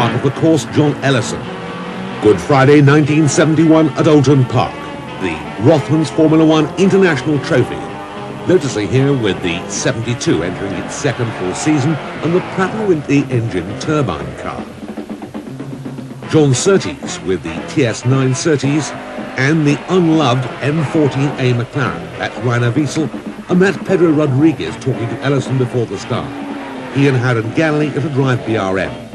park of the course John Ellison. Good Friday 1971 at Oulton Park, the Rothmans Formula One International Trophy. Noticing here with the 72 entering its second full season and the Pratt & Whitney engine turbine car. John Surtees with the TS9 Surtees and the unloved M14A McLaren. That's Rainer Wiesel, and that's Pedro Rodriguez talking to Ellison before the start. He and Harold Galley at a drive BRM.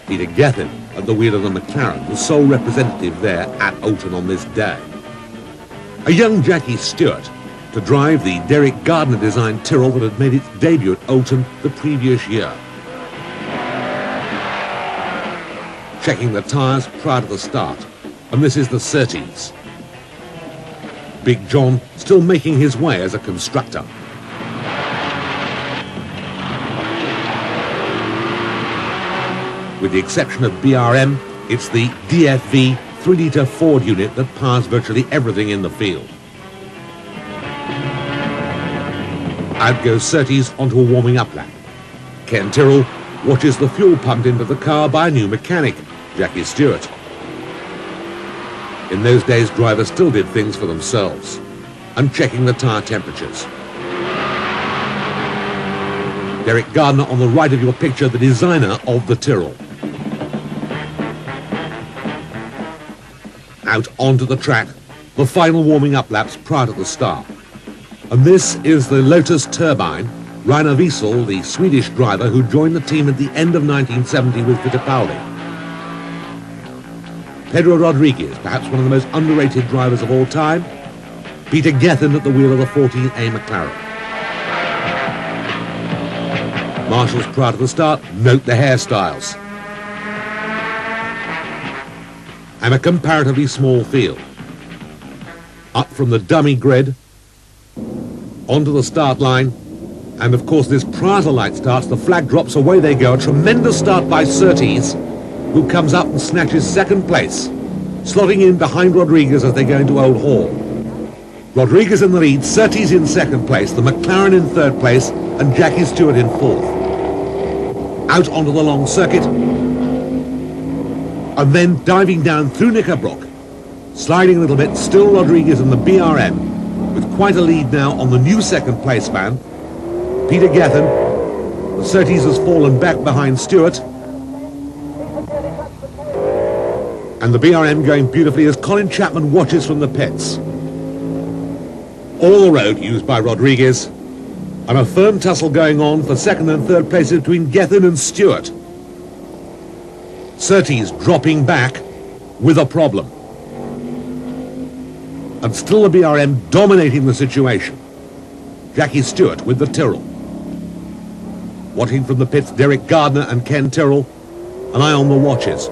Peter Gethin at the wheel of the McLaren, the sole representative there at Oulton on this day. A young Jackie Stewart to drive the Derek Gardner-designed Tyrrell that had made its debut at Oulton the previous year. Checking the tyres prior to the start, and this is the Surtees. Big John still making his way as a constructor. With the exception of BRM, it's the DFV 3-litre Ford unit that powers virtually everything in the field. Out goes Surtees onto a warming-up lap. Ken Tyrrell watches the fuel pumped into the car by a new mechanic, Jackie Stewart. In those days, drivers still did things for themselves, and checking the tyre temperatures. Derek Gardner on the right of your picture, the designer of the Tyrrell. Out onto the track, the final warming-up laps prior to the start. And this is the Lotus turbine, Rainer Wiesel, the Swedish driver who joined the team at the end of 1970 with Fittipaldi. Pedro Rodriguez, perhaps one of the most underrated drivers of all time. Peter Gethin at the wheel of the 14A McLaren. Marshals prior to the start, note the hairstyles. And a comparatively small field. Up from the dummy grid, onto the start line, and of course this prior to light starts, the flag drops, away they go. A tremendous start by Surtees, who comes up and snatches second place, slotting in behind Rodriguez as they go into Old Hall. Rodriguez in the lead, Surtees in second place, the McLaren in third place, and Jackie Stewart in fourth. Out onto the long circuit, and then diving down through Knickerbrook, sliding a little bit, still Rodriguez in the BRM, with quite a lead now on the new second place man, Peter Gethin. The Surtees has fallen back behind Stewart. And the BRM going beautifully as Colin Chapman watches from the pits. All the road used by Rodriguez, and a firm tussle going on for second and third places between Gethin and Stewart. Surtees dropping back with a problem. And still the BRM dominating the situation. Jackie Stewart with the Tyrrell. Watching from the pits, Derek Gardner and Ken Tyrrell, an eye on the watches.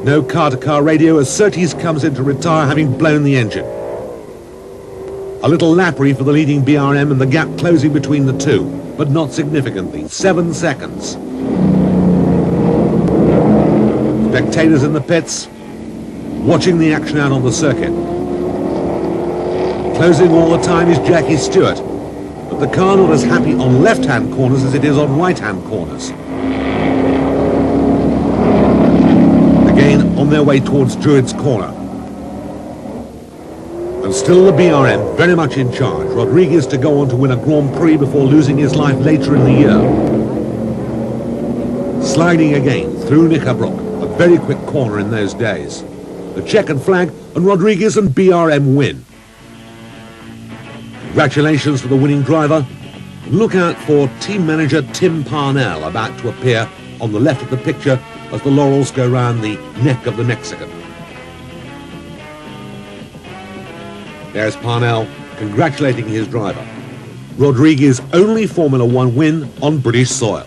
No car-to-car radio as Surtees comes in to retire, having blown the engine. A little lappery for the leading BRM and the gap closing between the two, but not significantly. 7 seconds. Spectators in the pits, watching the action out on the circuit. Closing all the time is Jackie Stewart, but the car not as happy on left-hand corners as it is on right-hand corners. Again on their way towards Druids Corner. And still the BRM very much in charge. Rodriguez to go on to win a Grand Prix before losing his life later in the year. Sliding again through Knickerbrook, a very quick corner in those days. The checkered flag, and Rodriguez and BRM win. Congratulations to the winning driver. Look out for team manager Tim Parnell about to appear on the left of the picture as the laurels go round the neck of the Mexican. There's Parnell congratulating his driver. Rodriguez's only Formula One win on British soil.